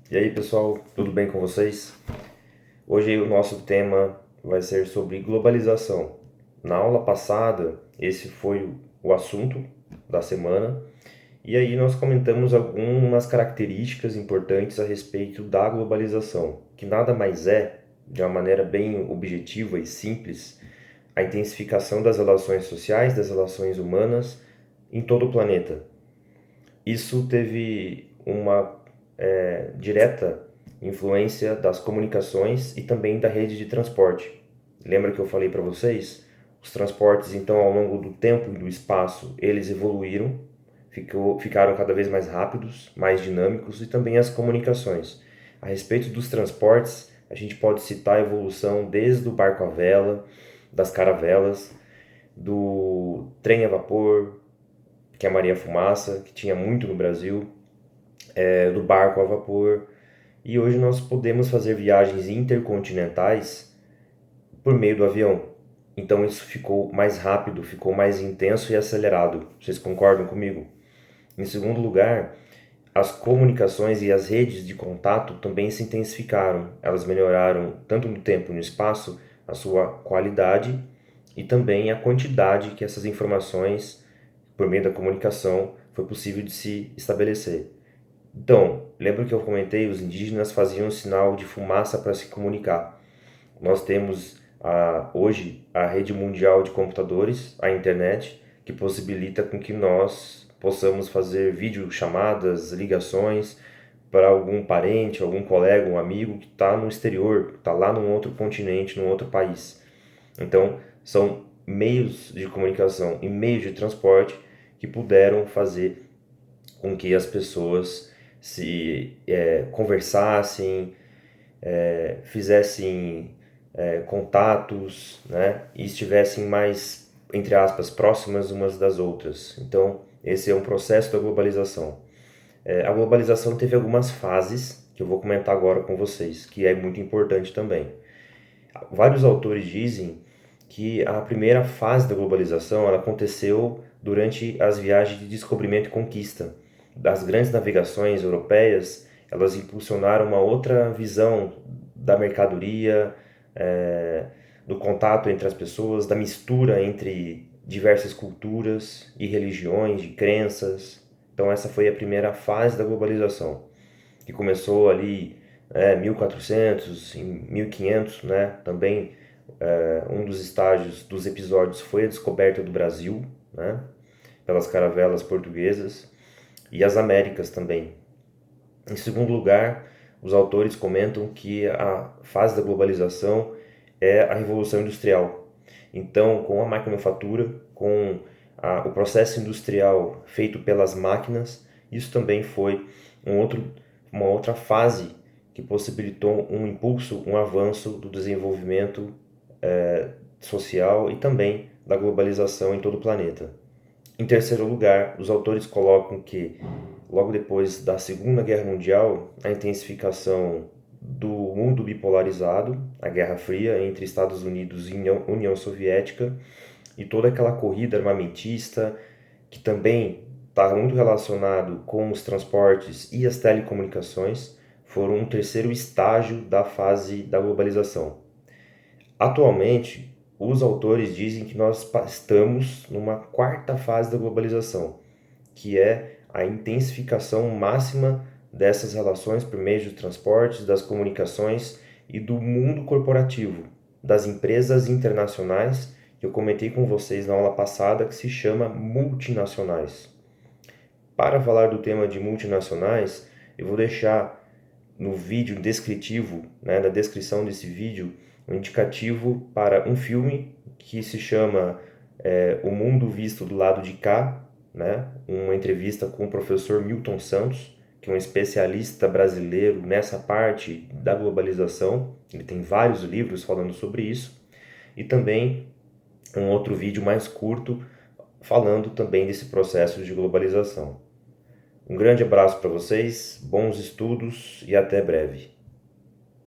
E aí, pessoal, tudo bem com vocês? Hoje o nosso tema vai ser sobre globalização. Na aula passada, esse foi o assunto da semana, e aí nós comentamos algumas características importantes a respeito da globalização, que nada mais é, de uma maneira bem objetiva e simples, a intensificação das relações sociais, das relações humanas em todo o planeta. Isso teve uma direta influência das comunicações e também da rede de transporte. Lembra que eu falei para vocês? Os transportes, então, ao longo do tempo e do espaço, eles evoluíram, ficaram cada vez mais rápidos, mais dinâmicos e também as comunicações. A respeito dos transportes, a gente pode citar a evolução desde o barco à vela, das caravelas, do trem a vapor, que é a Maria Fumaça, que tinha muito no Brasil, do barco a vapor. E hoje nós podemos fazer viagens intercontinentais por meio do avião. Então isso ficou mais rápido, ficou mais intenso e acelerado. Vocês concordam comigo? Em segundo lugar, as comunicações e as redes de contato também se intensificaram. Elas melhoraram tanto no tempo e no espaço a sua qualidade e também a quantidade que essas informações, por meio da comunicação, foi possível de se estabelecer. Então, lembra que eu comentei, os indígenas faziam sinal de fumaça para se comunicar. Nós temos hoje a rede mundial de computadores, a internet, que possibilita com que nós possamos fazer videochamadas, ligações para algum parente, algum colega, um amigo que está no exterior, está lá num outro continente, num outro país. Então, são meios de comunicação e meios de transporte que puderam fazer com que as pessoas se conversassem, fizessem contatos, né, e estivessem mais, entre aspas, próximas umas das outras. Então, esse é um processo da globalização. A globalização teve algumas fases que eu vou comentar agora com vocês, que é muito importante também. Vários autores dizem que a primeira fase da globalização ela aconteceu durante as viagens de descobrimento e conquista. Das grandes navegações europeias, elas impulsionaram uma outra visão da mercadoria, do contato entre as pessoas, da mistura entre diversas culturas e religiões, de crenças. Então essa foi a primeira fase da globalização, que começou ali 1400, em 1500, né? Também um dos estágios dos episódios foi a descoberta do Brasil, né? Pelas caravelas portuguesas e as Américas também. Em segundo lugar, os autores comentam que a fase da globalização é a Revolução Industrial. Então, com a maquinofatura, com o processo industrial feito pelas máquinas, isso também foi uma outra fase que possibilitou um impulso, um avanço do desenvolvimento social e também da globalização em todo o planeta. Em terceiro lugar, os autores colocam que, logo depois da Segunda Guerra Mundial, a intensificação do mundo bipolarizado, a Guerra Fria entre Estados Unidos e União Soviética, e toda aquela corrida armamentista, que também está muito relacionado com os transportes e as telecomunicações, foram um terceiro estágio da fase da globalização. Atualmente, os autores dizem que nós estamos numa quarta fase da globalização, que é a intensificação máxima dessas relações por meio de transportes, das comunicações e do mundo corporativo, das empresas internacionais, que eu comentei com vocês na aula passada, que se chama multinacionais. Para falar do tema de multinacionais, eu vou deixar no vídeo descritivo, né, na descrição desse vídeo, um indicativo para um filme que se chama O Mundo Visto do Lado de Cá, né, uma entrevista com o professor Milton Santos, que é um especialista brasileiro nessa parte da globalização. Ele tem vários livros falando sobre isso. E também um outro vídeo mais curto falando também desse processo de globalização. Um grande abraço para vocês, bons estudos e até breve.